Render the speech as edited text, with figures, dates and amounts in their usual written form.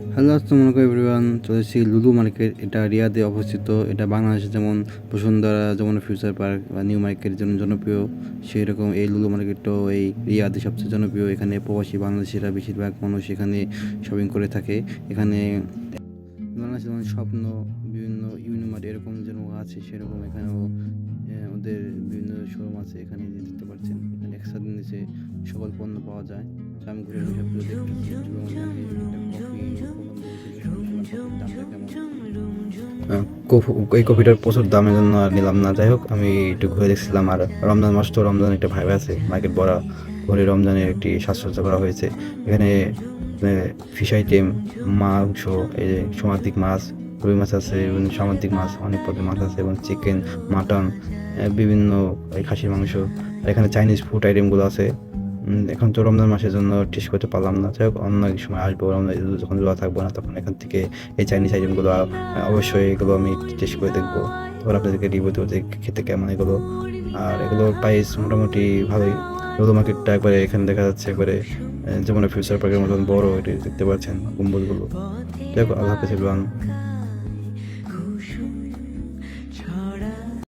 Hello, আসসালামু আলাইকুম everyone. চলে এসেছি লুলু মার্কেট। এটা রিয়াদে অবস্থিত। এটা বাংলাদেশে যেমন বসুন্ধরা, যমুনা ফিউচার পার্ক বা নিউ মার্কেট যেমন জনপ্রিয়, সেই রকম এই লুলু মার্কেটটাও এই রিয়াদে সবচেয়ে জনপ্রিয়। এখানে প্রবাসী বাংলাদেশিরা বেশিরভাগ মানুষ এখানে শপিং করে থাকে। এখানে বাংলাদেশের যেমন স্বপ্ন, বিভিন্ন ইউনিমার্ট এরকম যেরকম আছে, সেরকম এখানেও ওদের বিভিন্ন শোরুম আছে। এখানে যে দেখতে পাচ্ছেন, এখানে একসাথে নিচে সকল পণ্য পাওয়া যায়। তো আমি ঘুরে ঘুরে সবগুলো দেখতেছি এবং এখানে একটা কফি দোকান দেখেছি, কফির দামটা কেমন। এই কফিটার প্রচুর দামের জন্য আর নিলাম না। যাই হোক, আমি একটু ঘুরে দেখছিলাম। আর রমজান মাস তো, রমজান একটা ভাইব আছে, মার্কেট ভরা ভরে রমজানের একটি সাজসজ্জা করা হয়েছে। এখানে ফিশ আইটেম, মাংস, এই যে সামুদ্রিক মাছ, রুই মাছ আছে, বিভিন্ন সামুদ্রিক মাছ, অনেক পদের মাছ আছে এবং চিকেন, মাটন, বিভিন্ন এই খাসির মাংস। আর এখানে চাইনিজ ফুড আইটেমগুলো আছে। এখন তো রমজান মাসের জন্য টেস্ট করতে পারলাম না। যাই হোক, অন্য এক সময় আসবো। রমজান যখন রোজা থাকবো না, তখন এখান থেকে এই চাইনিজ আইটেমগুলো অবশ্যই এগুলো আমি টেস্ট করে দেখবো। তখন আপনাদেরকে রিভিউ দেবো যে খেতে কেমন এগুলো। আর এগুলোর প্রাইস মোটামুটি ভালোই। লুলু মার্কেটটা একবারে এখানে দেখা যাচ্ছে একবারে যেমন ফিউচার পার্কের মতন বড়, এটি দেখতে পাচ্ছেন গম্বুজগুলো। যাই হোক, আল্লাহ হাফেজ এভরিওয়ান।